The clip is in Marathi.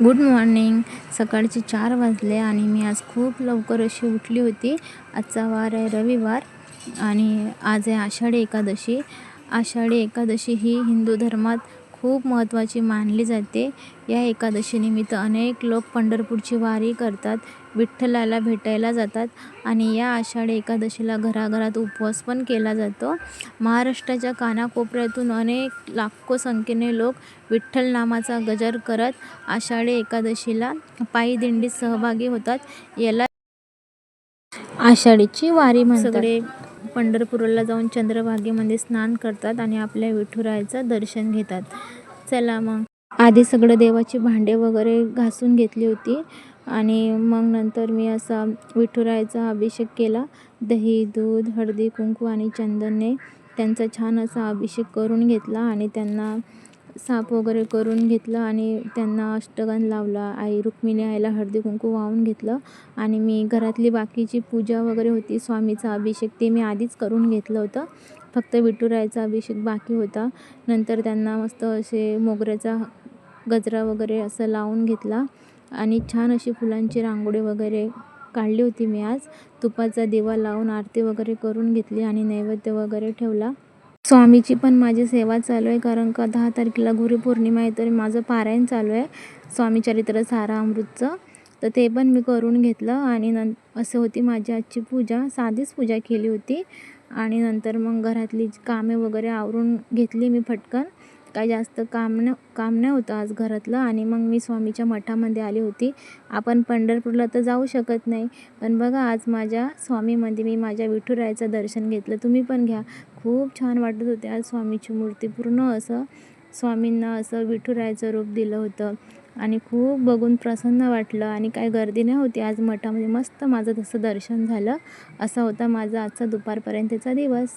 Good morning. सकाळचे 4 वाजले आणि मी आज खूप लवकर अशी उठली होती. आजचा वार आहे रविवार आणि आज आहे आषाढी एकादशी. आषाढी एकादशी ही हिंदू धर्मात खूप महत्त्वाची मानली जाते. या एकादशीनिमित्त अनेक लोक पंढरपूरची वारी करतात, विठ्ठलाला भेटायला जातात आणि या आषाढी एकादशीला घराघरात उपवास पण केला जातो. महाराष्ट्राच्या कानाकोपऱ्यातून अनेक लाखो संख्येने लोक विठ्ठल नामाचा गजर करत आषाढी एकादशीला पायी दिंडीत सहभागी होतात. याला आषाढीची वारी म्हणतात. सगळे पंढरपूरला जाऊन चंद्रभागेमध्ये स्नान करतात आणि आपल्या विठुरायाचं दर्शन घेतात. चला मग आधी सगळं देवाची भांडे वगैरे घासून घेतली होती आणि मग नंतर मी असा विठुरायाचा अभिषेक केला. दही, दूध, हळदी, कुंकू आणि चंदनने त्यांचा छान असा अभिषेक करून घेतला आणि त्यांना साफ वगैरे करून घेतलं आणि त्यांना अष्टगंध लावला. आई रुक्मिणी आईला हळदी कुंकू वाहून घेतलं आणि मी घरातली बाकीची पूजा वगैरे होती, स्वामीचा अभिषेक ते मी आधीच करून घेतलं होतं. फक्त विठुरायाचा अभिषेक बाकी होता. नंतर त्यांना मस्त असे मोगऱ्याचा गजरा वगैरे असं लावून घेतला आणि छान अशी फुलांची रांगोळी वगैरे काढली होती मी आज. तुपाचा दिवा लावून आरती वगैरे करून घेतली आणि नैवेद्य वगैरे ठेवला. स्वामीची पण माझी सेवा चालू आहे, कारण का 10 तारखेला गुरुपौर्णिमा आहे, तर माझं पारायण चालू आहे स्वामीचरित्र सारामृतचं. तर ते पण मी करून घेतलं आणि असं होती माझी आजची पूजा. साधीच पूजा केली होती आणि नंतर मग घरातली कामे वगैरे आवरून घेतली मी पटकन. काही जास्त काम नाही होतं आज घरातलं आणि मग मी स्वामीच्या मठामध्ये आली होती. आपण पंढरपूरला तर जाऊ शकत नाही, पण बघा आज माझ्या स्वामीमध्ये मी माझ्या विठुरायाचं दर्शन घेतलं. तुम्ही पण घ्या. खूप छान वाटत होते आज. स्वामीची मूर्ती पूर्ण असं स्वामींना असं विठुरायाचं रूप दिलं होतं आणि खूप बघून प्रसन्न वाटलं आणि काही गर्दी नाही होती आज मठामध्ये. मस्त माझं तसं दर्शन झालं. असा होता माझा आजचा दुपारपर्यंतचा दिवस.